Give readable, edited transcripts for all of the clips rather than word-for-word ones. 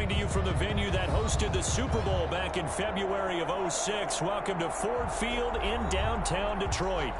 coming to you from the venue that hosted the Super Bowl back in February of '06. Welcome to Ford Field in downtown Detroit.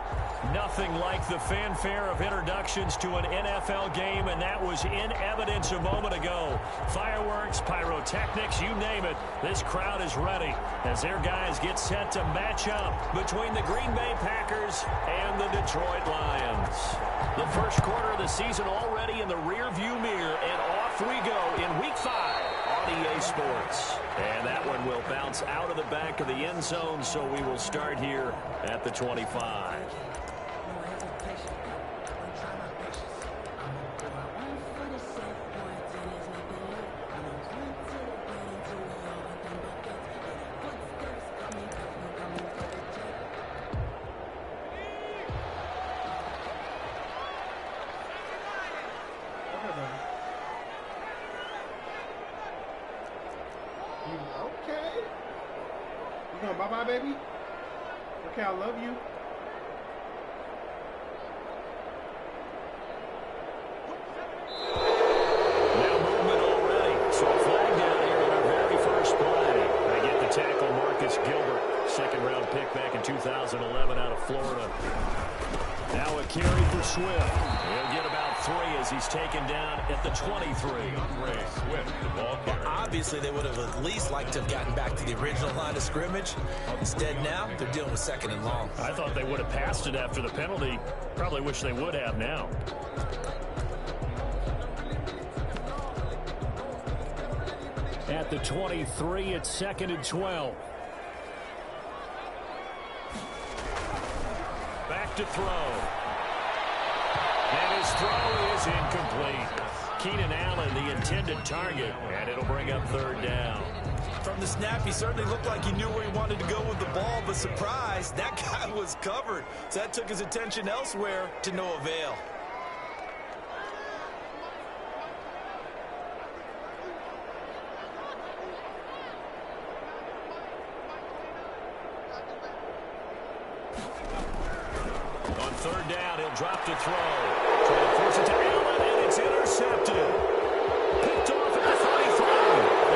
Nothing like the fanfare of introductions to an NFL game, and that was in evidence a moment ago. Fireworks, pyrotechnics, you name it. This crowd is ready as their guys get set to match up between the Green Bay Packers and the Detroit Lions. The first quarter of the season already in the rearview mirror, and off we go in Week 5 on EA Sports. And that one will bounce out of the back of the end zone, so we will start here at the 25. Bye-bye, baby. Okay, I love you. Now movement already. So a flag down here on our very first play. They get the tackle, Marcus Gilbert. Second-round pick back in 2011 out of Florida. Now a carry for Swift. He'll get about 3 as he's taken down at the 23. Well, obviously, they would have at least liked to have gotten back to the original line of scrimmage. Instead, now they're dealing with second and long. I thought they would have passed it after the penalty. Probably wish they would have now. At the 23, it's 2nd and 12. Back to throw. And his throw is incomplete. Keenan Allen, the intended target, and it'll bring up 3rd down. From the snap, he certainly looked like he knew where he wanted to go with the ball, but surprise, that guy was covered. So that took his attention elsewhere to no avail. On 3rd down, he'll drop to throw. Trying to force it to Allen, and it's intercepted. Picked off at the 33.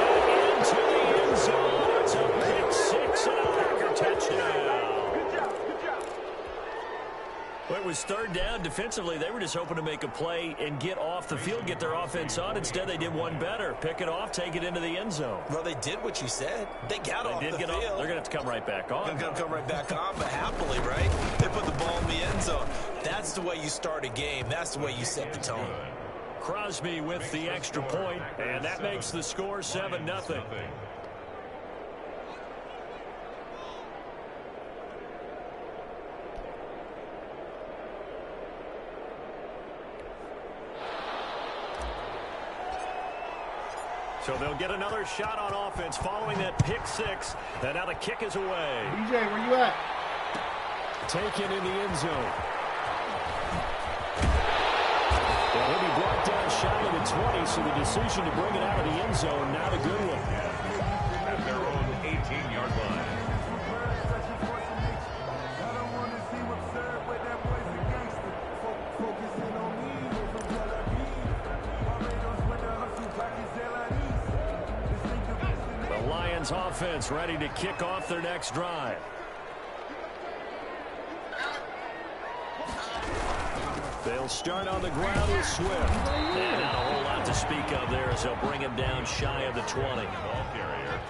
And into the end zone. It's a pick 6 and a Packer touchdown. Well, it was 3rd down. Defensively, they were just hoping to make a play and get off the field, get their offense on. Instead, they did one better. Pick it off, take it into the end zone. Well, they did what you said. They got off the field. They're going to have to come right back on. They're going to come right back on, but happily, right? They put the ball in the end zone. That's the way you start a game. That's the way you set the tone. Crosby with the extra point, and that makes the score 7-0. So they'll get another shot on offense following that pick 6. And now the kick is away. DJ, where you at? Taken in the end zone. Well, he'll be brought down shy of the 20, so the decision to bring it out of the end zone, not a good one. At their own 18-yard line. The Lions offense ready to kick off their next drive. They'll start on the ground with Swift. And not a whole lot to speak of there as they'll bring him down shy of the 20.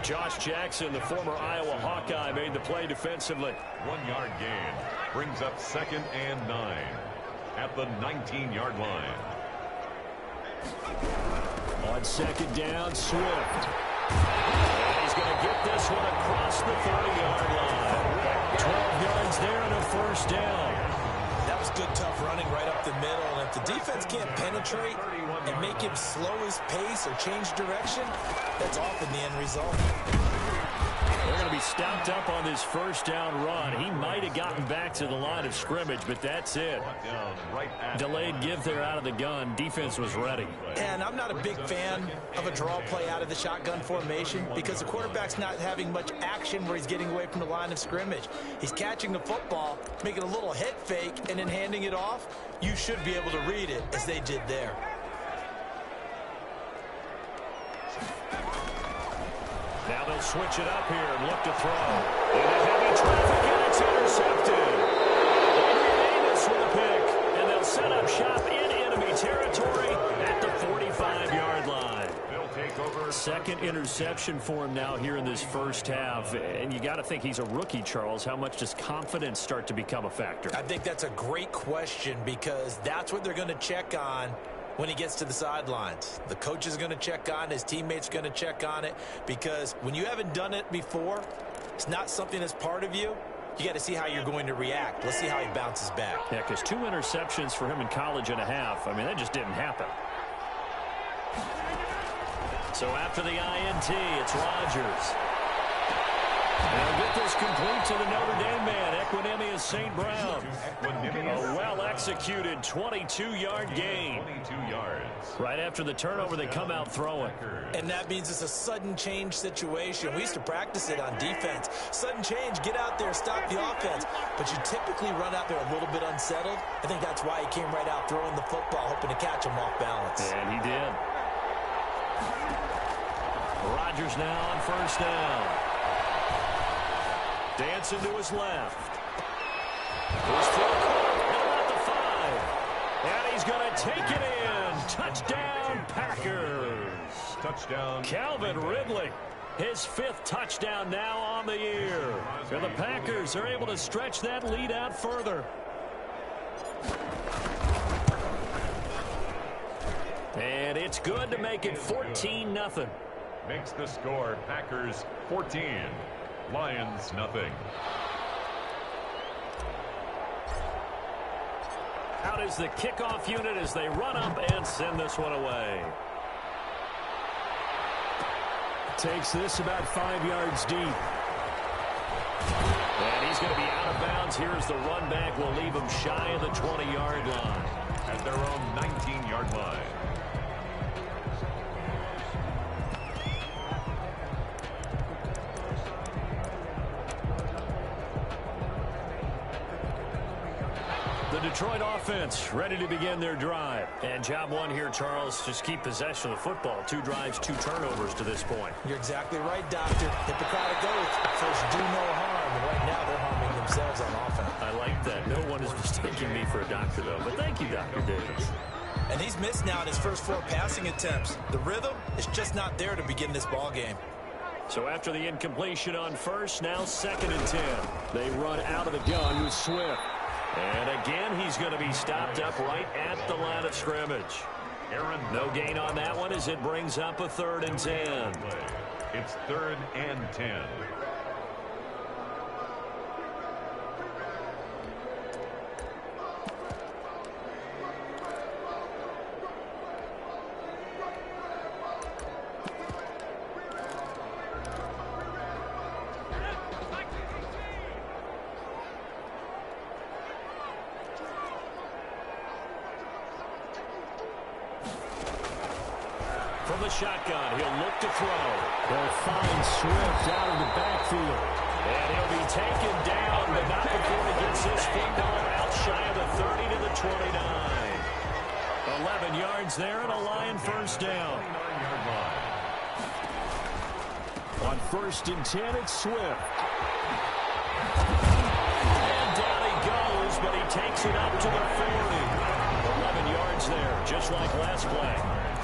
Josh Jackson, the former Iowa Hawkeye, made the play defensively. 1-yard gain brings up 2nd and 9 at the 19-yard line. On 2nd down, Swift. And he's going to get this one across the 30-yard line. 12 yards there and a 1st down. That was good, tough running right up the middle. And if the defense can't penetrate and make him slow his pace or change direction, that's often the end result. They're going to be stopped up on this 1st down run. He might have gotten back to the line of scrimmage, but that's it. Delayed give there out of the gun. Defense was ready. And I'm not a big fan of a draw play out of the shotgun formation because the quarterback's not having much action where he's getting away from the line of scrimmage. He's catching the football, making a little head fake, and then handing it off. You should be able to read it as they did there. Now they'll switch it up here and look to throw. Into heavy traffic, and it's intercepted. Davis with a pick, and they'll set up shop in enemy territory at the 45-yard line. They'll take over. Second interception for him now here in this first half. And you got to think he's a rookie, Charles. How much does confidence start to become a factor? I think that's a great question because that's what they're going to check on when he gets to the sidelines. The coach is going to check on it. His teammates are going to check on it because when you haven't done it before, it's not something that's part of you. You got to see how you're going to react. Let's see how he bounces back. Yeah, because 2 interceptions for him in college and a half. I mean, that just didn't happen. So after the INT, it's Rodgers. They'll get this complete to the Notre Dame man, Equanimous St. Brown. A well-executed 22-yard gain. 22 yards. Right after the turnover, they come out throwing. And that means it's a sudden change situation. We used to practice it on defense. Sudden change, get out there, stop the offense. But you typically run out there a little bit unsettled. I think that's why he came right out throwing the football, hoping to catch him off balance. And he did. Rodgers now on first down. Dancing to his left. He's through at the 5. And he's going to take it in. Touchdown, Packers. Touchdown. Calvin Ridley. His 5th touchdown now on the year. And the Packers are able to stretch that lead out further. And it's good to make it 14-0. Makes the score Packers 14. Lions nothing. Out is the kickoff unit as they run up and send this one away. Takes this about 5 yards deep. And he's going to be out of bounds. Here's the run back. Will leave him shy of the 20-yard line. At their own 19-yard line. The Detroit offense ready to begin their drive. And job one here, Charles, just keep possession of the football. 2 drives, 2 turnovers to this point. You're exactly right, Doctor. Hippocratic oath. First, do no harm. And right now, they're harming themselves on offense. I like that. No one is mistaking me for a doctor, though. But thank you, Dr. Davis. And he's missed now in his first 4 passing attempts. The rhythm is just not there to begin this ball game. So after the incompletion on first, now 2nd and 10. They run out of the gun with Swift. And again, he's going to be stopped up right at the line of scrimmage. No gain on that one as it brings up a 3rd and 10. It's 3rd and 10. From the shotgun, he'll look to throw. They'll find Swift out of the backfield. And he'll be taken down, but not before he gets this football out shy of the 30 to the 29. 11 yards there and a Lion first down. On 1st and 10, it's Swift. And down he goes, but he takes it up to the 40. 11 yards there, just like last play.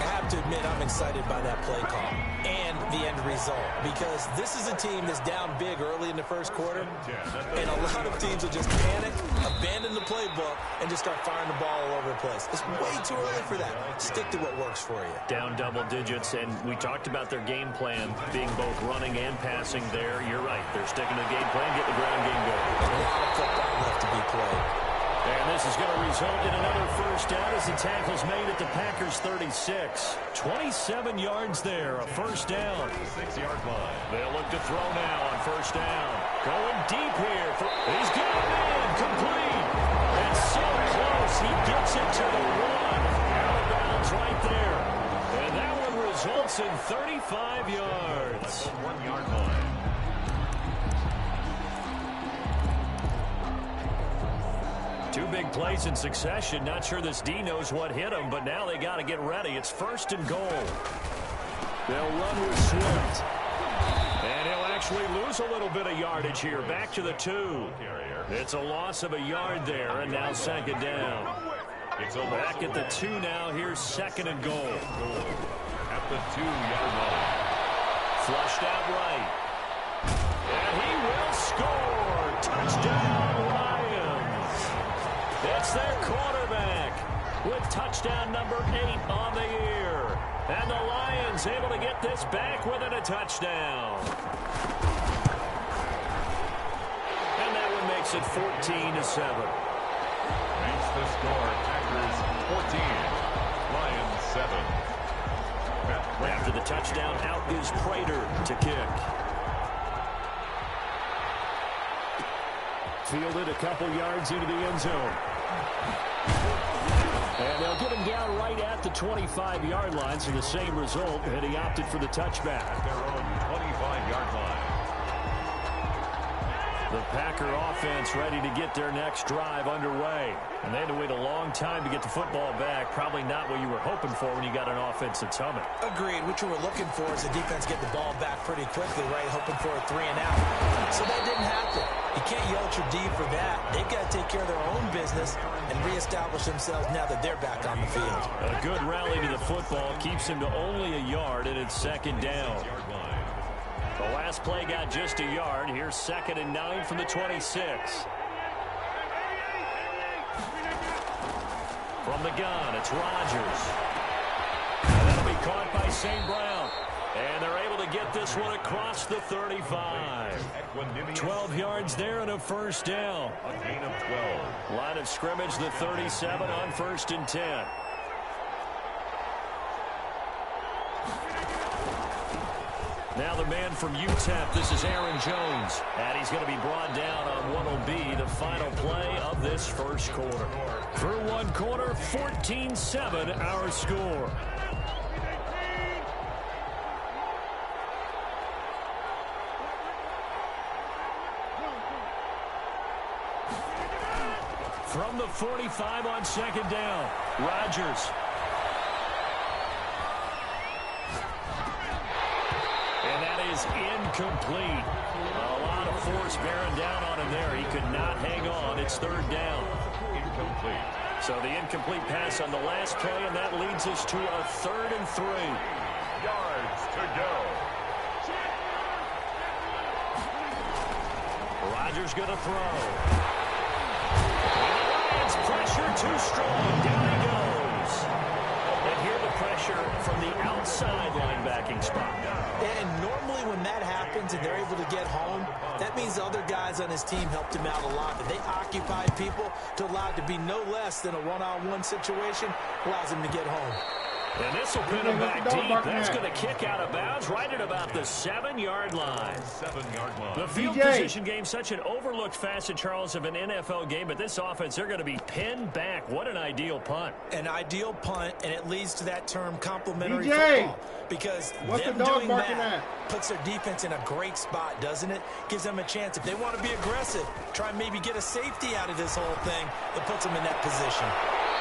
I have to admit I'm excited by that play call and the end result because this is a team that's down big early in the first quarter, and a lot of teams will just panic, abandon the playbook, and just start firing the ball all over the place. It's way too early for that. Stick to what works for you. Down double digits, and we talked about their game plan being both running and passing there. You're right. They're sticking to the game plan, get the ground game going. A lot of football left to be played. And this is going to result in another first down as the tackle's made at the Packers 36. 27 yards there, a first down. 6-yard line. They'll look to throw now on first down. Going deep here. He's got it in, complete. And so close, he gets it to the 1. Out of bounds right there. And that one results in 35 yards. 1-yard line. Two big plays in succession. Not sure this D knows what hit him, but now they got to get ready. It's 1st and goal. They'll run with Swift. actually lose a little bit of yardage here. Back to the 2. It's a loss of a yard there, and now second down. Back at the 2 now. Here's second and goal. At the 2-yard line. Flushed out right. And he will score. Touchdown, Lions. It's their quarterback with touchdown number 8 on the year. And the Lions able to get this back within a touchdown. And that one makes it 14-7. Makes the score. Packers 14. Lions 7. After the touchdown, out is Prater to kick. Fielded a couple yards into the end zone. And they'll get him down right at the 25-yard line, so the same result, and he opted for the touchback. At their own 25-yard line. The Packer offense ready to get their next drive underway. And they had to wait a long time to get the football back. Probably not what you were hoping for when you got an offense that's humming. Agreed. What you were looking for is the defense get the ball back pretty quickly, right? Hoping for a 3 and out. So that didn't happen. You can't yell at your D for that. They've got to take care of their own business and reestablish themselves now that they're back on the field. A good rally to the football keeps him to only a yard, and it's second down. The last play got just a yard. Here's second and 9 from the 26. From the gun, it's Rodgers. And that'll be caught by St. Brown. And they're able to get this one across the 35. 12 yards there and a first down. A gain of 12. Line of scrimmage, the 37 on 1st and 10. Now the man from UTEP, this is Aaron Jones. And he's going to be brought down on what will be the final play of this first quarter. Through one quarter, 14-7 our score. From the 45 on second down, Rodgers. And that is incomplete. A lot of force bearing down on him there. He could not hang on. It's third down. Incomplete. So the incomplete pass on the last play, and that leads us to a 3rd and 3. Yards to go. Rodgers going to throw. Pressure too strong. Down he goes. And here the pressure from the outside linebacking spot. And normally when that happens and they're able to get home, that means the other guys on his team helped him out a lot. That they occupied people to allow it to be no less than a one-on-one situation, allows him to get home. And this will pin him back deep. That's going to kick out of bounds right at about the 7-yard line. 7-yard line. The field position game, such an overlooked facet, Charles, of an NFL game. But this offense, they're going to be pinned back. What an ideal punt. An ideal punt, and it leads to that term complementary football. Because them doing that puts their defense in a great spot, doesn't it? Gives them a chance. If they want to be aggressive, try and maybe get a safety out of this whole thing, it puts them in that position.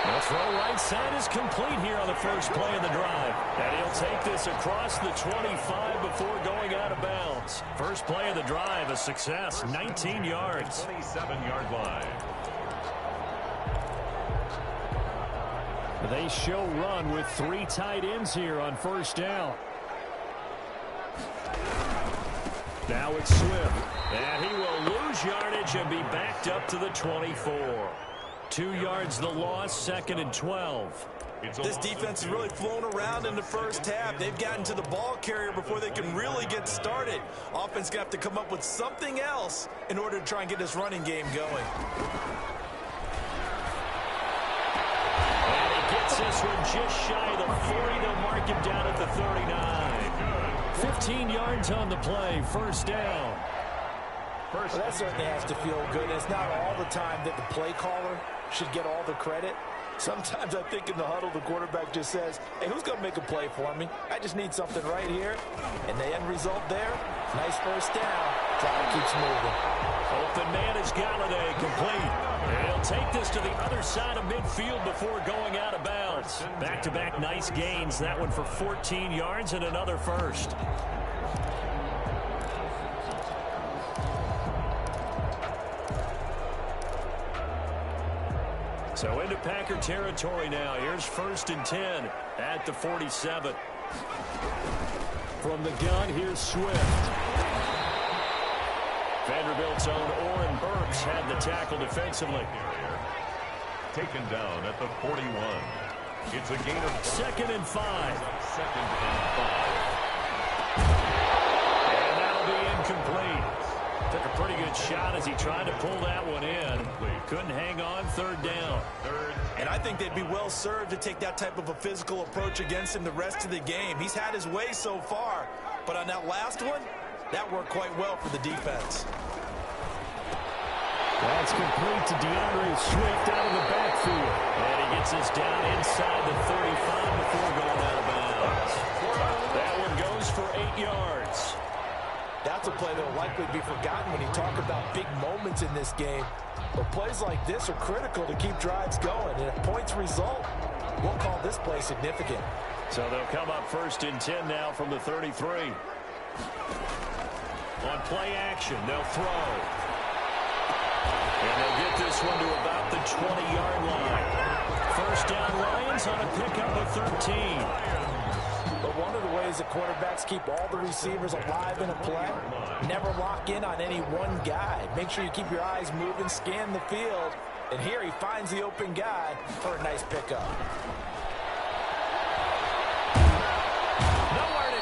The throw right side is complete here on the first play of the drive. And he'll take this across the 25 before going out of bounds. First play of the drive, a success, 19 yards. 27-yard line. They show run with 3 tight ends here on first down. Now it's Swift. And he will lose yardage and be backed up to the 24. 2 yards the loss, 2nd and 12. This defense has really flown around in the first half. They've gotten to the ball carrier before they can really get started. Offense going to have to come up with something else in order to try and get this running game going. And he gets this one just shy of the 40. They'll mark him down at the 39. 15 yards on the play, first down. Well, that certainly has to feel good. It's not all the time that the play caller should get all the credit. Sometimes I think in the huddle, the quarterback just says, hey, who's going to make a play for me? I just need something right here. And the end result there, nice first down. Drive keeps moving. Open man is Galladay, complete. And he'll take this to the other side of midfield before going out of bounds. Back-to-back nice gains. That one for 14 yards and another first. Packer territory now. Here's 1st and 10 at the 47. From the gun, here's Swift. Vanderbilt's own Oren Burks had the tackle defensively. Taken down at the 41. It's a gain of 2nd and 5. 2nd and 5. And that'll be incomplete. Took a pretty good shot as he tried to pull that one in. Couldn't hang on. 3rd down. And I think they'd be well served to take that type of a physical approach against him the rest of the game. He's had his way so far, but on that last one, that worked quite well for the defense. That's complete to DeAndre Swift out of the backfield. And he gets this down inside the 35 before going out of bounds. That one goes for 8 yards. That's a play that will likely be forgotten when you talk about big moments in this game. But plays like this are critical to keep drives going. And if points result, we'll call this play significant. So they'll come up 1st and 10 now from the 33. On play action, they'll throw. And they'll get this one to about the 20-yard line. 1st down Lions on a pickup of 13. But one of the ways that quarterbacks keep all the receivers alive in a play, never lock in on any one guy. Make sure you keep your eyes moving, scan the field. And here he finds the open guy for a nice pickup.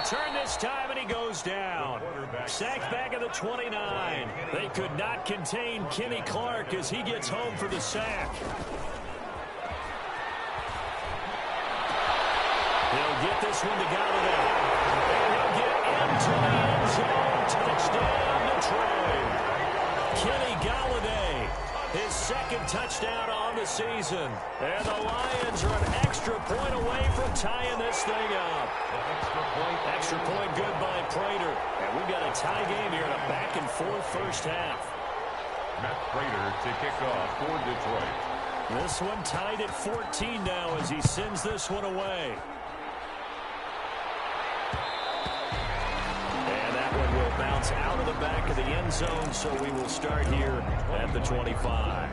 Turn this time, and he goes down. Sacked back at the 29. They could not contain Kenny Clark as he gets home for the sack. He'll get this one to Galladay. And he'll get into the end zone. Touchdown, Detroit. Kenny Galladay, his 2nd touchdown on the season. And the Lions are an extra point away from tying this thing up. Extra point good by Prater. And we've got a tie game here in a back-and-forth 1st half. Matt Prater to kick off for Detroit. This one tied at 14 now as he sends this one away. And that one will bounce out of the back of the end zone, so we will start here at the 25.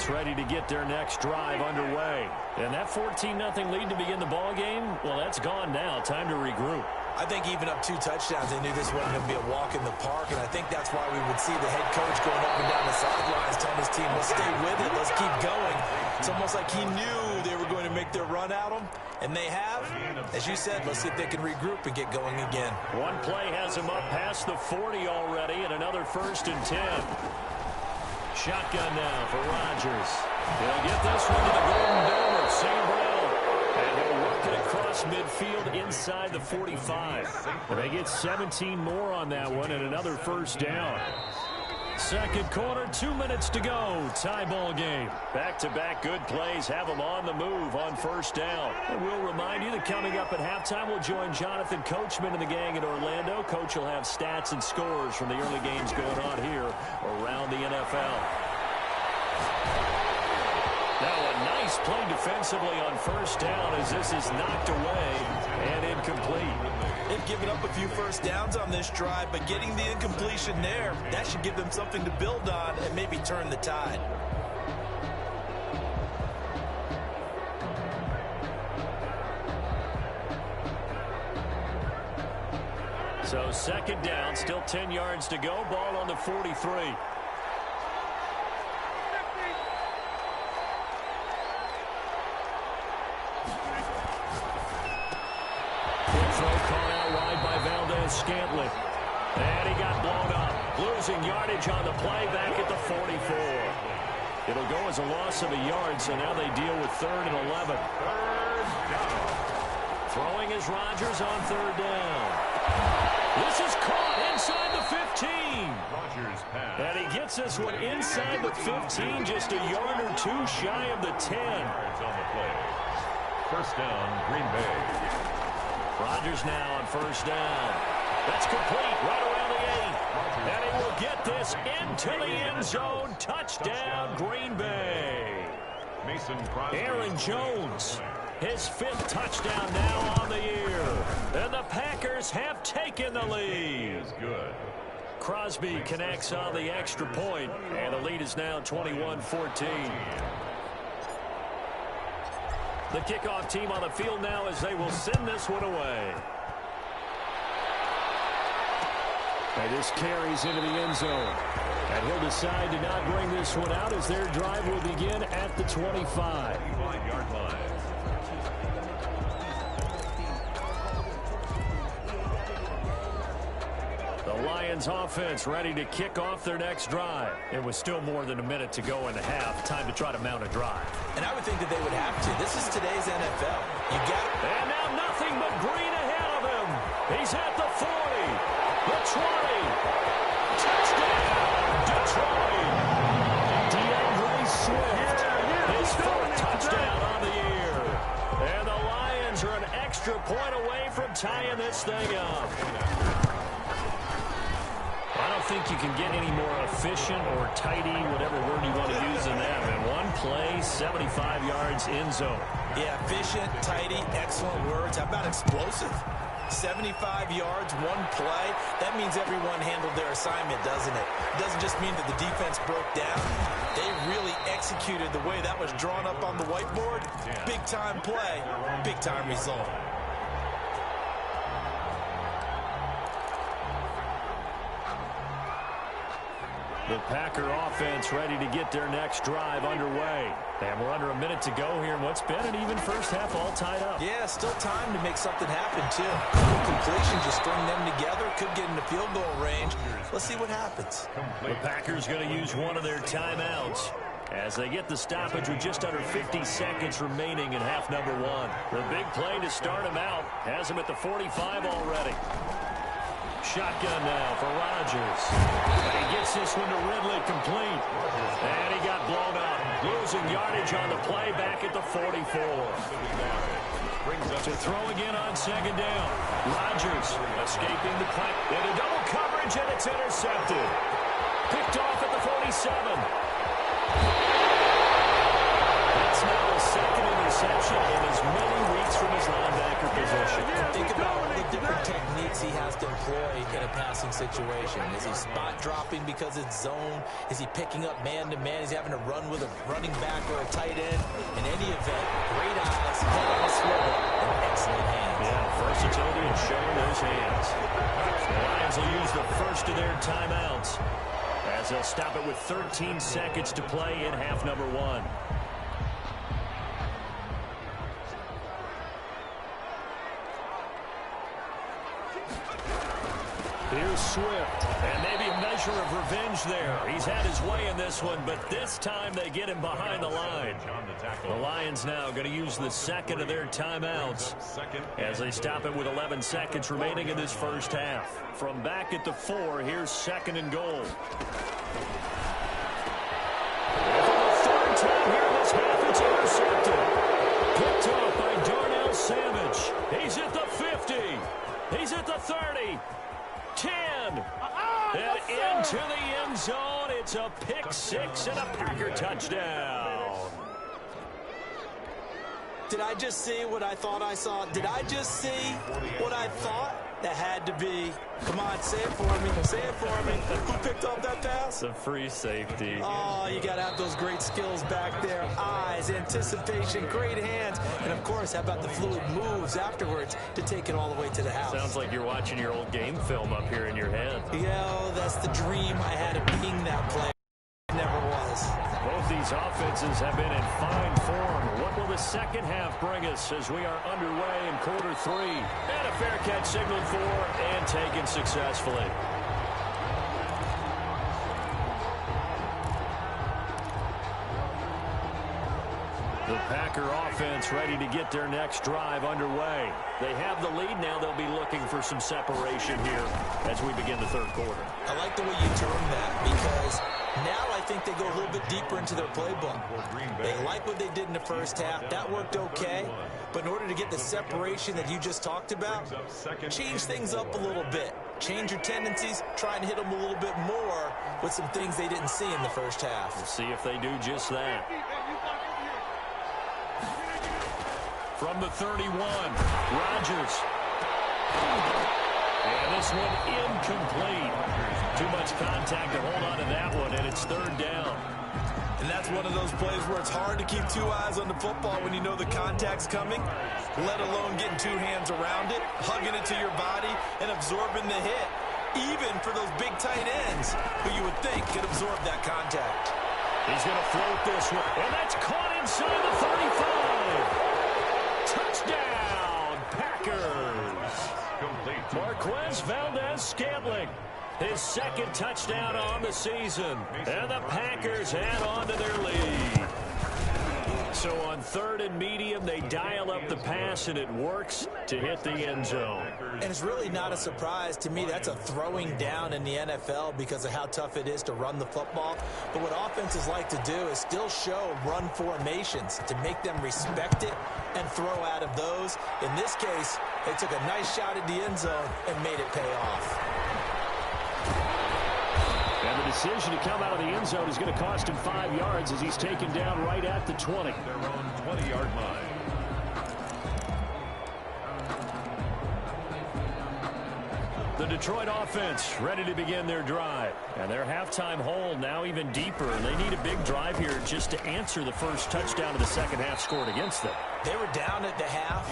Ready to get their next drive underway. And that 14-0 lead to begin the ball game, well, that's gone now. Time to regroup. I think even up 2 touchdowns, they knew this wasn't going to be a walk in the park, and I think that's why we would see the head coach going up and down the sidelines telling his team, let's stay with it, let's keep going. It's almost like he knew they were going to make their run at him, and they have. As you said, let's see if they can regroup and get going again. One play has him up past the 40 already, and another 1st and 10. Shotgun now for Rodgers. He'll get this one to the Golden Dome of St. Brown. And he'll work it across midfield inside the 45. And they get 17 more on that one and another 1st down. 2nd quarter, 2 minutes to go. Tie ball game. Back-to-back good plays have them on the move on 1st down. And we'll remind you that coming up at halftime, we'll join Jonathan Coachman and the gang in Orlando. Coach will have stats and scores from the early games going on here around the NFL. Now a nice play defensively on 1st down as this is knocked away and incomplete. They've given up a few 1st downs on this drive, but getting the incompletion there, that should give them something to build on and maybe turn the tide. So 2nd down, still 10 yards to go. Ball on the 43. Scantling. And he got blown up. Losing yardage on the play back at the 44. It'll go as a loss of a yard, so now they deal with 3rd and 11. Throwing is Rodgers on 3rd down. This is caught inside the 15. Rodgers pass. And he gets this one inside the 15, just a yard or 2 shy of the 10. Yards on the play. 1st down, Green Bay. Rodgers now on 1st down. That's complete right around the 8. And he will get this into the end zone. Touchdown, Green Bay. Aaron Jones, his 5th touchdown now on the year. And the Packers have taken the lead. Crosby connects on the extra point, and the lead is now 21-14. The kickoff team on the field now as they will send this one away. And this carries into the end zone. And he'll decide to not bring this one out as their drive will begin at the 25-yard line. The Lions offense ready to kick off their next drive. It was still more than a minute to go in the half. Time to try to mount a drive. And I would think that they would have to. This is today's NFL. You got it. And now nothing but green ahead of him. He's at the 40, the 20. Touchdown, Detroit. DeAndre Swift, his 4th touchdown on the year. And the Lions are an extra point away from tying this thing up. I don't think you can get any more efficient or tidy, whatever word you want to use in that. And one play, 75 yards in zone. Yeah, efficient, tidy, excellent words. How about explosive? 75 yards, one play. That means everyone handled their assignment, doesn't it? It doesn't just mean that the defense broke down. They really executed the way that was drawn up on the whiteboard. Big-time play, big-time result. The Packer offense ready to get their next drive underway. And we're under a minute to go here in what's been an even first half all tied up. Yeah, still time to make something happen, too. Quick completion, just string them together. Could get into field goal range. Let's see what happens. The Packers going to use one of their timeouts as they get the stoppage with just under 50 seconds remaining in half number 1. The big play to start him out has him at the 45 already. Shotgun now for Rodgers. And he gets this one to Ridley complete. And he got blown up. Losing yardage on the play back at the 44. To throw again on 2nd down. Rodgers escaping the play. Into double coverage, and it's intercepted. Picked off at the 47. That's now the 2nd interception in as many weeks from his linebacker position. Think about all the different techniques he has to employ in a passing situation. Is he spot dropping because it's zone? Is he picking up man-to-man? Is he having to run with a running back or a tight end? In any event, great eyes, head on a swivel, and excellent hands. Yeah, versatility and showing those hands. The Lions will use the first of their timeouts as they'll stop it with 13 seconds to play in half number 1. Here's Swift, and maybe a measure of revenge there. He's had his way in this one, but this time they get him behind the line. The Lions now going to use the 2nd of their timeouts as they stop it with 11 seconds remaining in this first half. From back at the 4, here's 2nd and goal. And for the 3rd time here in this half, it's intercepted. Picked off by Darnell Savage. He's at the 50. He's at the 30. 10, and into the end zone. It's a pick 6 and a Packer touchdown. Did I just see what I thought I saw? Did I just see what I thought? That had to be. Come on, say it for me. Say it for me. Who picked up that pass? The free safety. Oh, you got to have those great skills back there. Eyes, anticipation, great hands. And, of course, how about the fluid moves afterwards to take it all the way to the house? Sounds like you're watching your old game film up here in your head. Yeah, that's the dream I had of being that player. Never was. Both these offenses have been in fine form. What will the second half bring us as we are underway in quarter 3? And a fair catch signaled for and taken successfully. The Packer offense ready to get their next drive underway. They have the lead now. They'll be looking for some separation here as we begin the 3rd quarter. I like the way you term that because now I think they go a little bit deeper into their playbook. They like what they did in the first half. That worked okay. But in order to get the separation that you just talked about, change things up a little bit. change your tendencies, try and hit them a little bit more with some things they didn't see in the first half. We'll see if they do just that. From the 31, Rodgers. And this one incomplete. Too much contact to hold on to that one, and it's third down. And that's one of those plays where it's hard to keep two eyes on the football when you know the contact's coming, let alone getting two hands around it, hugging it to your body, and absorbing the hit, even for those big tight ends who you would think could absorb that contact. He's going to float this one, and that's caught inside the 35. Touchdown, Packers. Marquez Valdez-Scantling. His second touchdown on the season. And the Packers add on to their lead. So on third and medium, they dial up the pass, and it works to hit the end zone. And it's really not a surprise to me. That's a throwing down in the NFL because of how tough it is to run the football. But what offenses like to do is still show run formations to make them respect it and throw out of those. In this case, they took a nice shot at the end zone and made it pay off. And the decision to come out of the end zone is going to cost him 5 yards as he's taken down right at the 20. Their own 20-yard line. The Detroit offense ready to begin their drive. And their halftime hole now even deeper. And they need a big drive here just to answer the first touchdown of the second half scored against them. They were down at the half.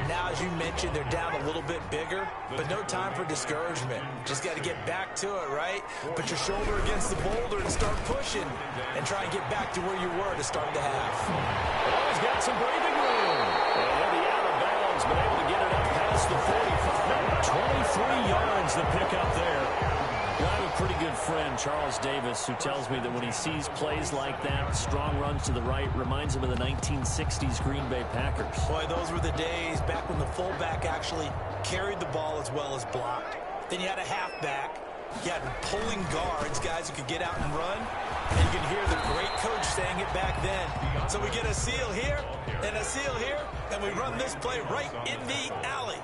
Now, as you mentioned, they're down a little bit bigger, but no time for discouragement. Just got to get back to it, right? Put your shoulder against the boulder and start pushing and try and get back to where you were to start the half. Oh, he's got some breathing room. And he'll be out of bounds, but able to get it up past the 45. 23 yards the pickup there. I have a pretty good friend, Charles Davis, who tells me that when he sees plays like that, strong runs to the right, reminds him of the 1960s Green Bay Packers. Boy, those were the days back when the fullback actually carried the ball as well as blocked. Then you had a halfback. You had pulling guards, guys who could get out and run. And you can hear the great coach saying it back then. So we get a seal here and a seal here, and we run this play right in the alley.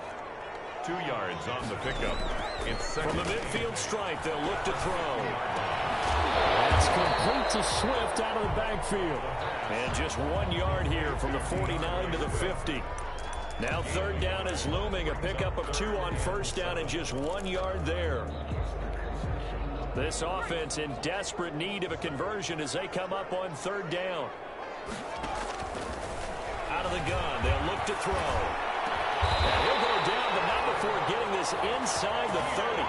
2 yards on the pickup. It's second. From the midfield stripe, they'll look to throw. That's complete to Swift out of the backfield. And just 1 yard here from the 49 to the 50. Now third down is looming. A pickup of 2 on first down and just 1 yard there. This offense in desperate need of a conversion as they come up on third down. Out of the gun, they'll look to throw. And he'll go down, but not before getting this inside the 30.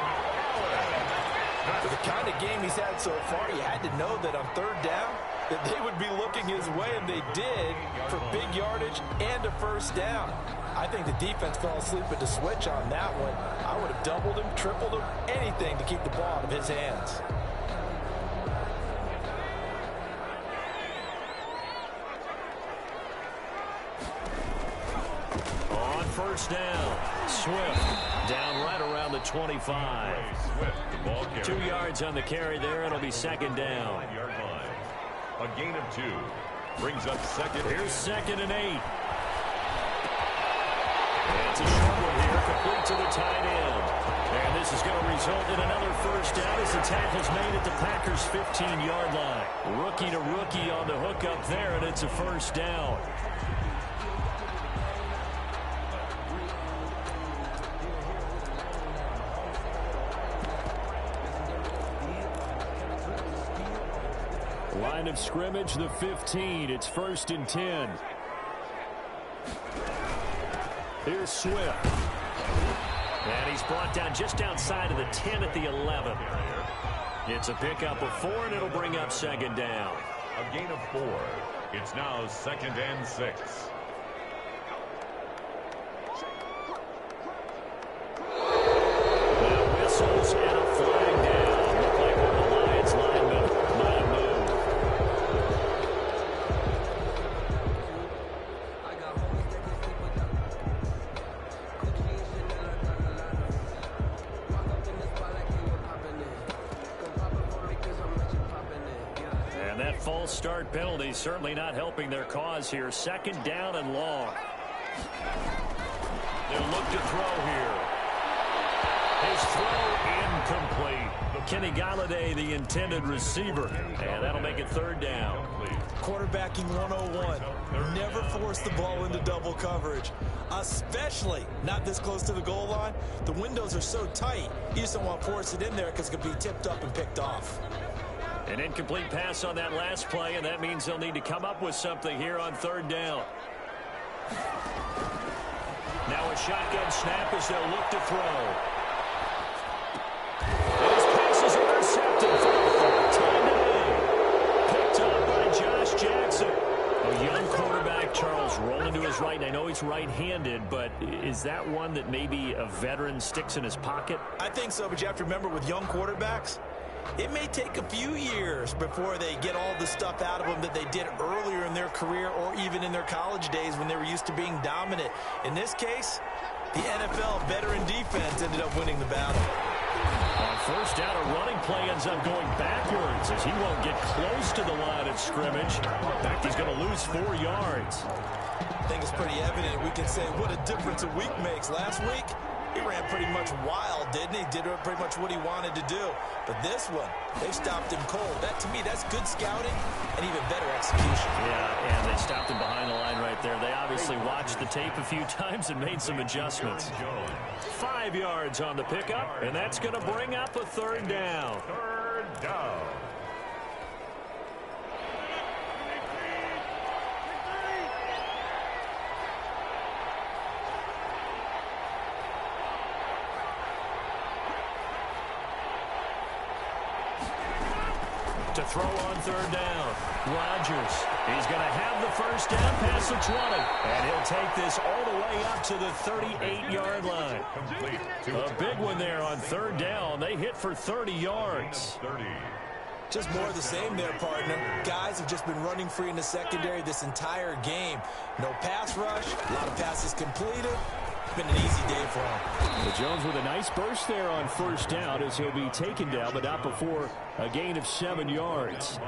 For the kind of game he's had so far, you had to know that on third down that they would be looking his way, and they did, for big yardage and a first down. I think the defense fell asleep at the switch on that one. I would have doubled him, tripled him, anything to keep the ball out of his hands. On first down, Swift down right around the 25. 2 yards on the carry there. It'll be second down. 5-yard line. A gain of 2 brings up second. Here's second and 8. It's a short one here, complete to the tight end. And this is going to result in another first down as the tackle's made at the Packers' 15-yard line. Rookie to rookie on the hook up there, and it's a first down. Line of scrimmage, the 15. It's first and 10. Here's Swift. And he's brought down just outside of the 10 at the 11. It's a pickup of 4, and it'll bring up second down. A gain of 4. It's now second and 6. Now whistles and a flag down. Look like one of the Lions linemen might have moved. And that false start penalty certainly not helping their cause here. Second down and long. They'll look to throw here. His throw incomplete. Kenny Galladay, the intended receiver. And that'll make it third down. Quarterbacking 101. Never force the ball into double coverage, especially not this close to the goal line. The windows are so tight, you just don't want to force it in there because it could be tipped up and picked off. An incomplete pass on that last play, and that means they'll need to come up with something here on third down. Now a shotgun snap as they'll look to throw. And his pass is intercepted for the fourth time today. Picked up by Josh Jackson. A young quarterback, Charles, rolling to his right. And I know he's right-handed, but is that one that maybe a veteran sticks in his pocket? I think so, but you have to remember with young quarterbacks, it may take a few years before they get all the stuff out of them that they did earlier in their career or even in their college days when they were used to being dominant. In this case, the NFL veteran defense ended up winning the battle. On first down, a running play ends up going backwards as he won't get close to the line of scrimmage. In fact, he's going to lose 4 yards. I think it's pretty evident. We can say what a difference a week makes. Last week, he ran pretty much wild, didn't he? Did pretty much what he wanted to do. But this one, they stopped him cold. That, to me, that's good scouting and even better execution. Yeah, and they stopped him behind the line right there. They obviously watched the tape a few times and made some adjustments. 5 yards on the pickup, and that's going to bring up a third down. Third down. To throw on third down, Rodgers. He's going to have the first down past the 20. And he'll take this all the way up to the 38-yard line. A big one there on third down. They hit for 30 yards. Just more of the same there, partner. Guys have just been running free in the secondary this entire game. No pass rush, a lot of passes completed. Been an easy day for him. But Jones with a nice burst there on first down as he'll be taken down, but not before a gain of 7 yards.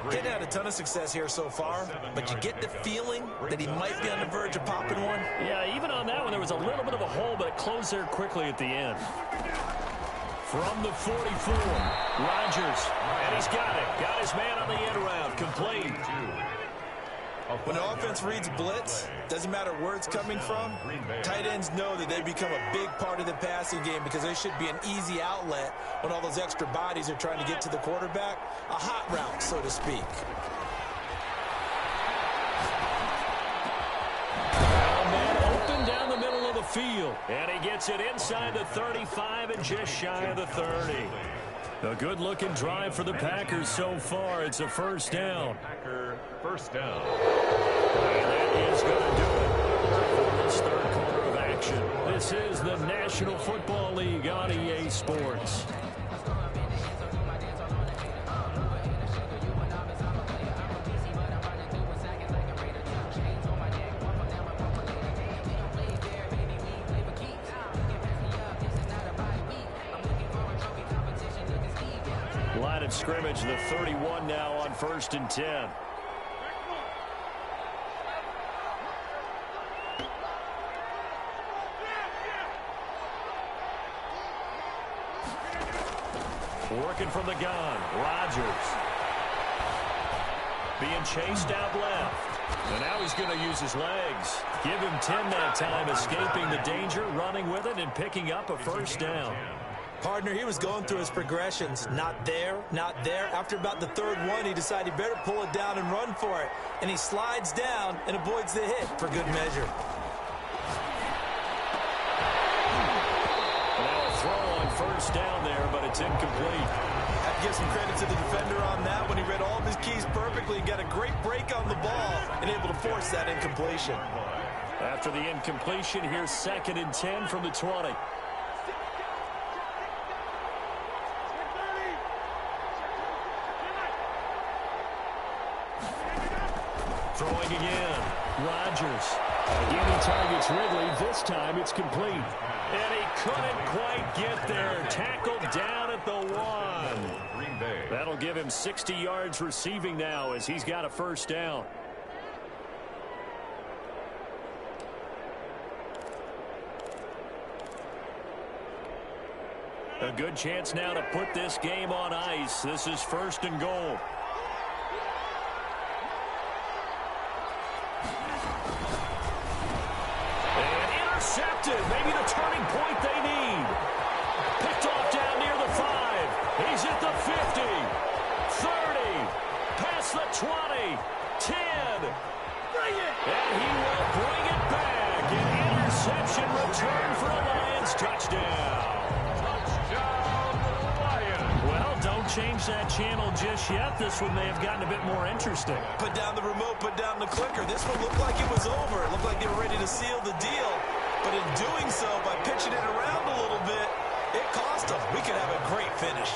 Didn't have a ton of success here so far, but you get the feeling that he might be on the verge of popping one. Yeah, even on that one, there was a little bit of a hole, but it closed there quickly at the end. From the 44, Rodgers, and he's got it. Got his man on the end route, complete. When the offense reads blitz, doesn't matter where it's coming from, tight ends know that they become a big part of the passing game because they should be an easy outlet when all those extra bodies are trying to get to the quarterback. A hot route, so to speak. Man open down the middle of the field, and he gets it inside the 35 and just shy of the 30. A good-looking drive for the Packers so far. It's a first down. Packer first down. And that is going to do it for this third quarter of action. This is the National Football League on EA Sports. Line of scrimmage, the 31 now on 1st and 10. Working from the gun, Rodgers. Being chased out left. And now he's going to use his legs. Give him 10 that time, escaping the danger, running with it, and picking up a first down. Partner, he was going through his progressions. Not there, not there. After about the third one, he decided he better pull it down and run for it. And he slides down and avoids the hit for good measure. Now a throw on first down there, but it's incomplete. Have to give some credit to the defender on that one. He read all of his keys perfectly and got a great break on the ball and able to force that incompletion. After the incompletion, here's 2nd and 10 from the 20. Throwing again. Rodgers. Again, he targets Ridley. This time it's complete. And he couldn't quite get there. Tackled down at the 1. That'll give him 60 yards receiving now as he's got a first down. A good chance now to put this game on ice. This is 1st and goal. And intercepted. Maybe the turning point they need. Picked off down near the 5. He's at the 50. 30. Past the 20. 10. Bring it. And he will bring it back. An interception return for a Lions touchdown. Well, don't change that channel just yet. This one may have gotten a bit more interesting. Put down the remote, put down the clicker. This one looked like it was over. It looked like they were ready to seal the deal. But in doing so, by pitching it around a little bit, it cost them. We could have a great finish.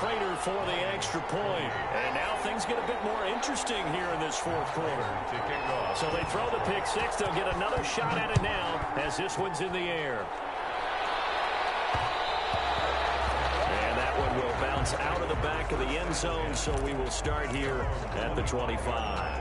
Prater for the extra point. And now things get a bit more interesting here in this 4th quarter. So they throw the pick 6. They'll get another shot at it now as this one's in the air. And that one will bounce out of the back of the end zone, so we will start here at the 25.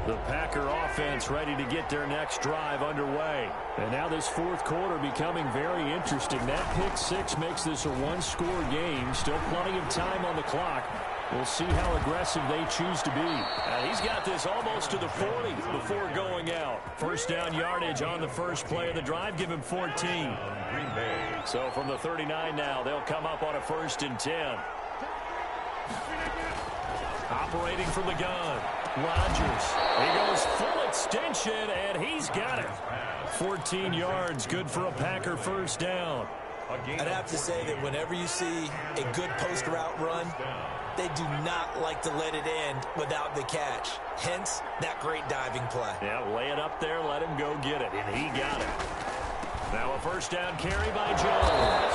The Packer offense ready to get their next drive underway. And now this 4th quarter becoming very interesting. That pick 6 makes this a one-score game. Still plenty of time on the clock. We'll see how aggressive they choose to be. He's got this almost to the 40 before going out. 1st down yardage on the first play of the drive. Give him 14. So from the 39 now, they'll come up on a 1st and 10. Operating from the gun. Rodgers. He goes full extension, and he's got it. 14 yards, good for a Packer 1st down. I'd have to say that whenever you see a good post route run, they do not like to let it end without the catch. Hence, that great diving play. Yeah, lay it up there, let him go get it, and he got it. Now a 1st down carry by Jones.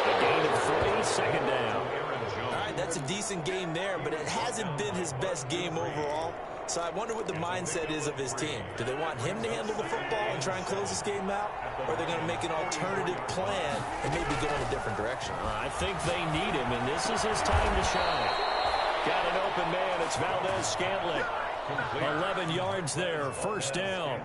A gain of 3, 2nd down. All right, that's a decent game there, but it hasn't been his best game overall. So I wonder what the mindset is of his team. Do they want him to handle the football and try and close this game out? Or are they going to make an alternative plan and maybe go in a different direction? I think they need him, and this is his time to shine. Got an open man. It's Valdez-Scantling. 11 yards there. 1st down.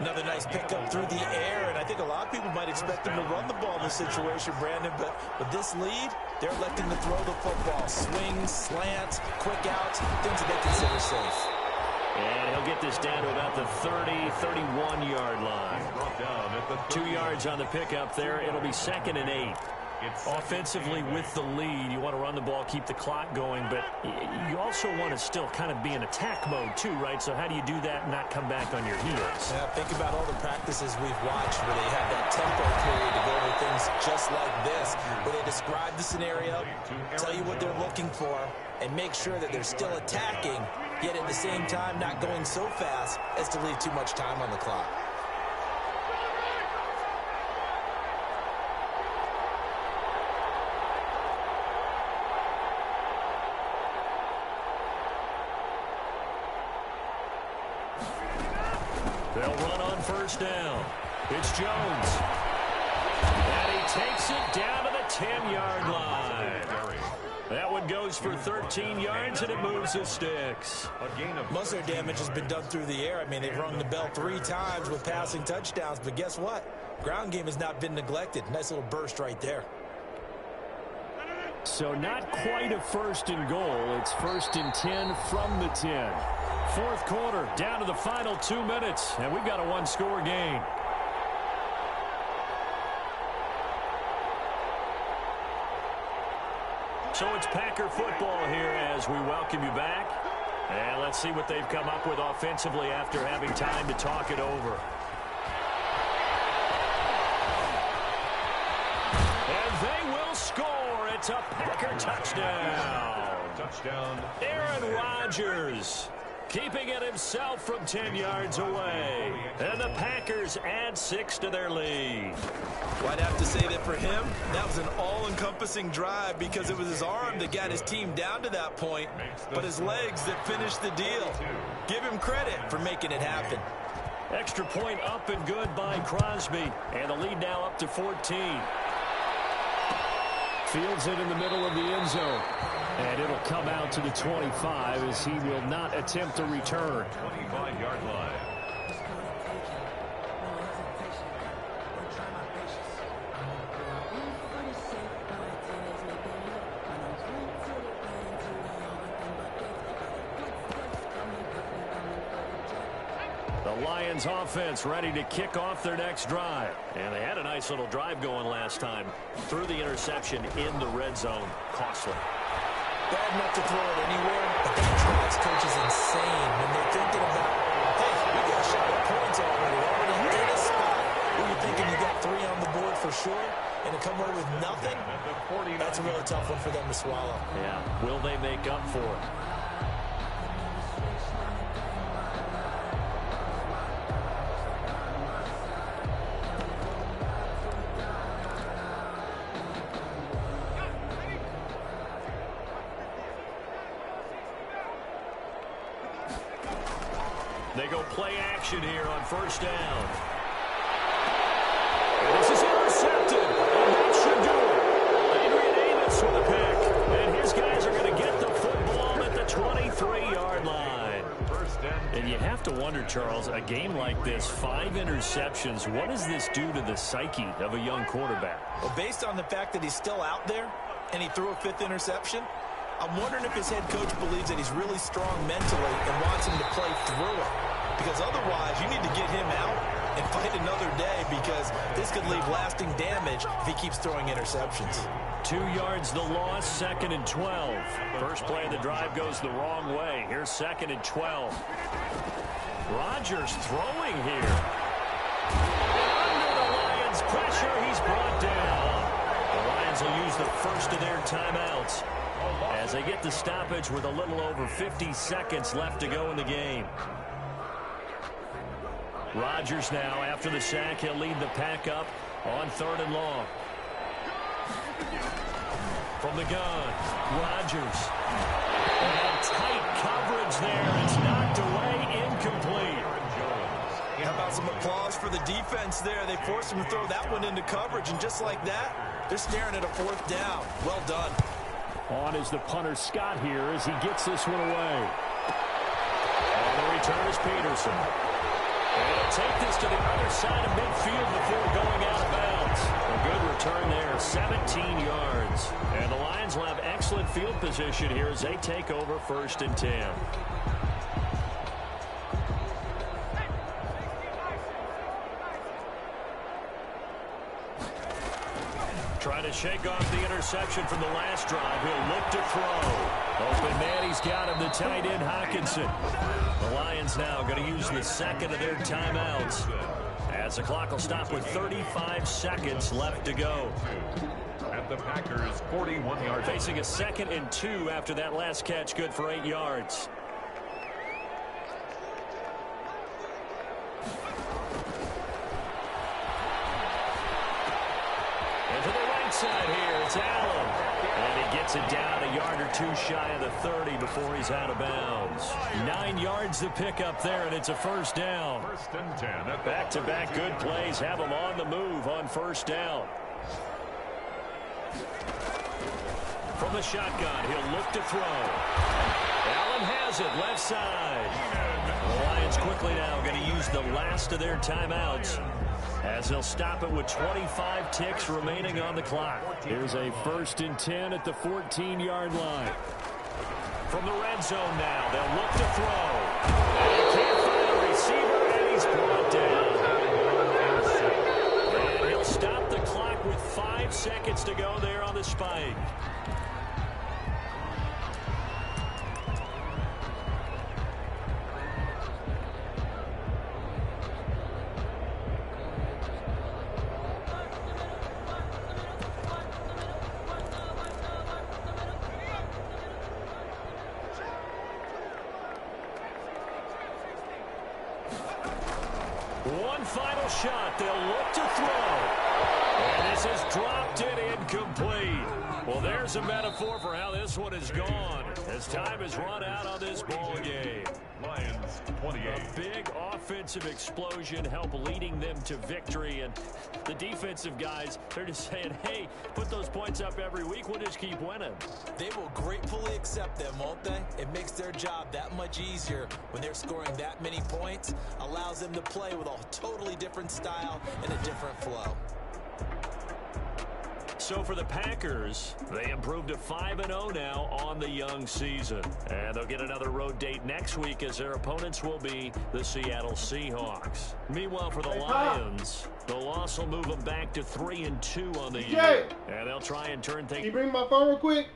Another nice pickup through the air, and I think a lot of people might expect them to run the ball in this situation, Brandon, but with this lead, they're electing to throw the football. Swings, slants, quick outs, things that they consider safe. And he'll get this down to about the 30, 31-yard line. 2 yards on the pickup there. It'll be 2nd and 8. Offensively with the lead, you want to run the ball, keep the clock going, but you also want to still kind of be in attack mode too, right? So how do you do that and not come back on your heels? Yeah, think about all the practices we've watched where they have that tempo period to go over things just like this, where they describe the scenario, tell you what they're looking for, and make sure that they're still attacking, yet at the same time not going so fast as to leave too much time on the clock. They'll run on 1st down. It's Jones. And he takes it down to the 10-yard line. That one goes for 13 yards, and it moves the sticks. Most of their damage has been done through the air. I mean, they've rung the bell 3 times with passing touchdowns, but guess what? Ground game has not been neglected. Nice little burst right there. So not quite a 1st and goal. It's 1st and 10 from the 10. 4th quarter, down to the final 2 minutes, and we've got a one-score game. So it's Packer football here as we welcome you back. And let's see what they've come up with offensively after having time to talk it over. And they will score. It's a Packer touchdown. Aaron Rodgers keeping it himself from 10 yards away. And the Packers add 6 to their lead. Well, I'd have to say that for him, that was an all-encompassing drive because it was his arm that got his team down to that point, but his legs that finished the deal. Give him credit for making it happen. Extra point up and good by Crosby. And the lead now up to 14. Fields it in the middle of the end zone. And it'll come out to the 25 as he will not attempt to return. 25-yard line. The Lions offense ready to kick off their next drive. And they had a nice little drive going last time. Threw the interception in the red zone. Costly. Bad enough to throw it anywhere, but that drives coaches insane when they're thinking about, hey, we got a shot at points already in a spot where you're thinking you got 3 on the board for sure, and to come away with nothing, that's a really tough one for them to swallow. Yeah, will they make up for it? They go play action here on first down. And this is intercepted. And that should do it. Adrian Amos with a pick. And his guys are going to get the football at the 23-yard line. And you have to wonder, Charles, a game like this, 5 interceptions, what does this do to the psyche of a young quarterback? Well, based on the fact that he's still out there and he threw a 5th interception, I'm wondering if his head coach believes that he's really strong mentally and wants him to play through it. Because otherwise, you need to get him out and fight another day, because this could leave lasting damage if he keeps throwing interceptions. 2 yards the loss, 2nd and 12. First play of the drive goes the wrong way. Here's 2nd and 12. Rodgers throwing here. Under the Lions' pressure, he's brought down. The Lions will use the first of their timeouts as they get the stoppage with a little over 50 seconds left to go in the game. Rodgers now, after the sack, he'll lead the pack up on 3rd and long. From the gun, Rodgers. And tight coverage there. It's knocked away, incomplete. How about some applause for the defense there? They forced him to throw that one into coverage, and just like that, they're staring at a 4th down. Well done. On is the punter Scott here as he gets this one away. And the return is Peterson. And he'll take this to the other side of midfield before going out of bounds. A good return there, 17 yards. And the Lions will have excellent field position here as they take over 1st and 10. Trying to shake off the interception from the last drive. He'll look to throw. Open man, he's got him, the tight end, Hockenson. The Lions now going to use the 2nd of their timeouts as the clock will stop with 35 seconds left to go. At the Packers' 41-yard. Facing a 2nd and 2 after that last catch, good for 8 yards. Side here, it's Allen. And he gets it down a yard or 2 shy of the 30 before he's out of bounds. 9 yards to pick up there, and it's a 1st down. 1st and 10. Back-to-back good plays have him on the move on 1st down. From the shotgun, he'll look to throw. Allen has it, left side. The Lions quickly now going to use the last of their timeouts, as they'll stop it with 25 ticks remaining on the clock. Here's a 1st and 10 at the 14-yard line. From the red zone now, they'll look to throw. And he can't find a receiver, and he's brought down. And he'll stop the clock with 5 seconds to go there on the spike. One final shot. They'll look to throw. And this is dropped it incomplete. Well, there's a metaphor for how this one is gone as time has run out on this ball game. Lions 28. A big offensive explosion helped leading them to victory. And the defensive guys, they're just saying, hey, put those points up every week. We'll just keep winning. They will gratefully accept them, won't they? It makes their job that much easier when they're scoring that many points. Allows them to play with a totally different style and a different flow. So for the Packers, they improved to 5-0 now on the young season. And they'll get another road date next week as their opponents will be the Seattle Seahawks. Meanwhile, for the Lions, the loss will move them back to 3-2 on the year. And they'll try and turn things. Can you bring my phone real quick?